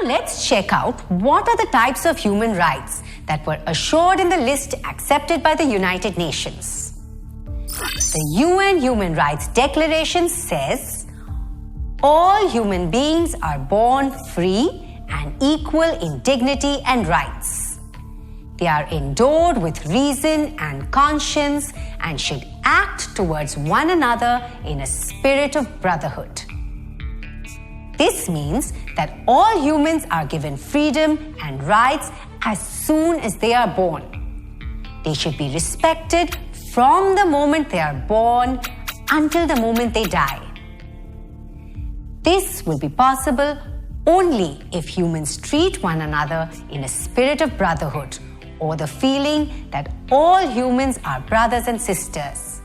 let's check out what are the types of human rights that were assured in the list accepted by the United Nations. The UN Human Rights Declaration says, all human beings are born free and equal in dignity and rights. They are endowed with reason and conscience and should act towards one another in a spirit of brotherhood. This means that all humans are given freedom and rights as soon as they are born. They should be respected from the moment they are born until the moment they die. This will be possible only if humans treat one another in a spirit of brotherhood, or the feeling that all humans are brothers and sisters.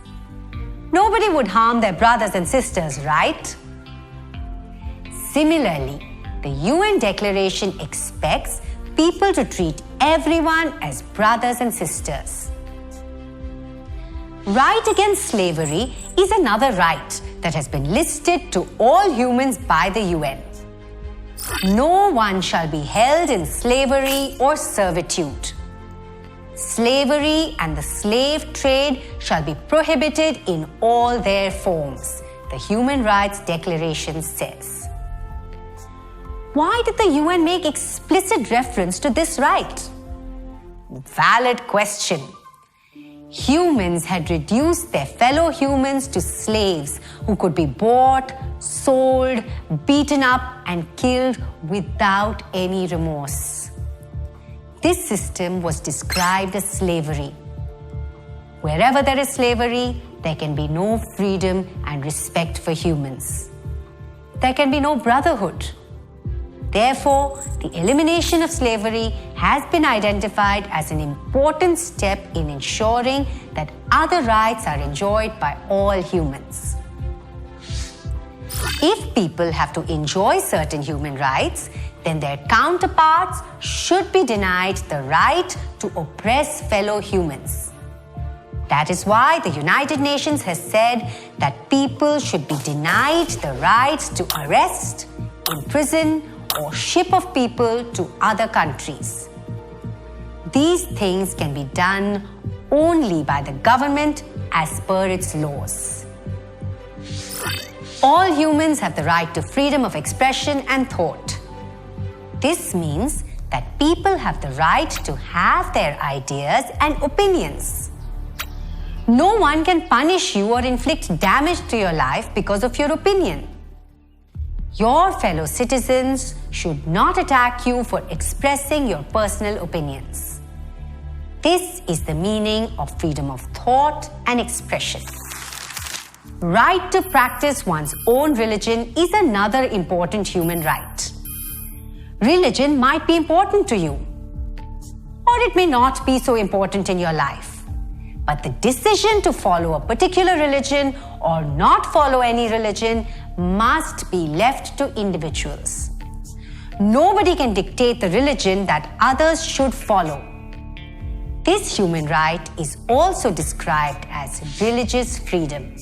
Nobody would harm their brothers and sisters, right? Similarly, the UN Declaration expects people to treat everyone as brothers and sisters. Right against slavery is another right that has been listed to all humans by the UN. No one shall be held in slavery or servitude. Slavery and the slave trade shall be prohibited in all their forms, the Human Rights Declaration says. Why did the UN make explicit reference to this right? Valid question. Humans had reduced their fellow humans to slaves who could be bought, sold, beaten up, and killed without any remorse. This system was described as slavery. Wherever there is slavery, there can be no freedom and respect for humans. There can be no brotherhood. Therefore, the elimination of slavery has been identified as an important step in ensuring that other rights are enjoyed by all humans. If people have to enjoy certain human rights, then their counterparts should be denied the right to oppress fellow humans. That is why the United Nations has said that people should be denied the right to arrest, imprison, or ship of people to other countries. These things can be done only by the government as per its laws. All humans have the right to freedom of expression and thought. This means that people have the right to have their ideas and opinions. No one can punish you or inflict damage to your life because of your opinion. Your fellow citizens should not attack you for expressing your personal opinions. This is the meaning of freedom of thought and expression. Right to practice one's own religion is another important human right. Religion might be important to you, or it may not be so important in your life. But the decision to follow a particular religion or not follow any religion must be left to individuals. Nobody can dictate the religion that others should follow. This human right is also described as religious freedom.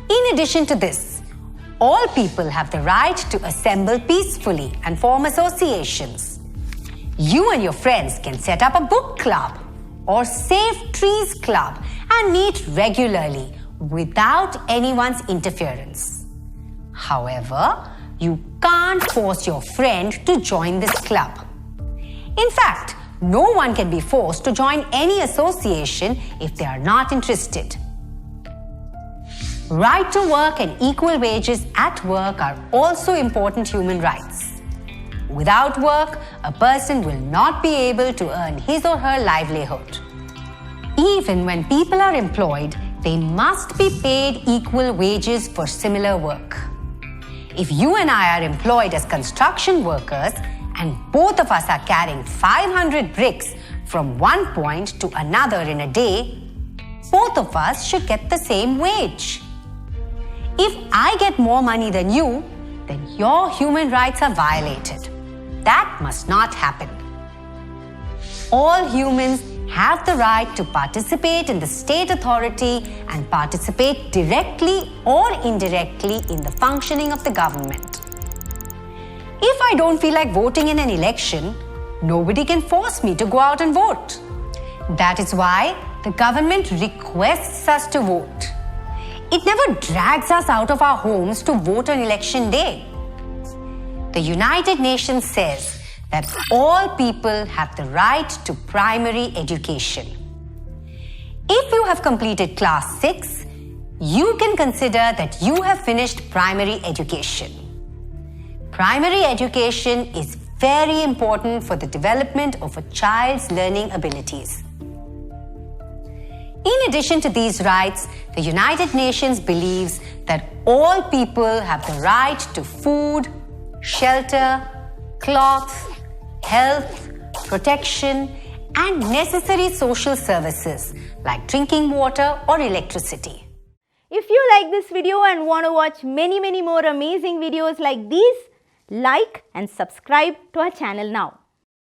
In addition to this, all people have the right to assemble peacefully and form associations. You and your friends can set up a book club or Save Trees Club and meet regularly without anyone's interference. However, you can't force your friend to join this club. In fact, no one can be forced to join any association if they are not interested. Right to work and equal wages at work are also important human rights. Without work, a person will not be able to earn his or her livelihood. Even when people are employed, they must be paid equal wages for similar work. If you and I are employed as construction workers and both of us are carrying 500 bricks from one point to another in a day, both of us should get the same wage. If I get more money than you, then your human rights are violated. That must not happen. All humans have the right to participate in the state authority and participate directly or indirectly in the functioning of the government. If I don't feel like voting in an election, nobody can force me to go out and vote. That is why the government requests us to vote. It never drags us out of our homes to vote on election day. The United Nations says that all people have the right to primary education. If you have completed class 6, you can consider that you have finished primary education. Primary education is very important for the development of a child's learning abilities. In addition to these rights, the United Nations believes that all people have the right to food, shelter, cloth, health, protection, and necessary social services like drinking water or electricity. If you like this video and want to watch many more amazing videos like these, like and subscribe to our channel now.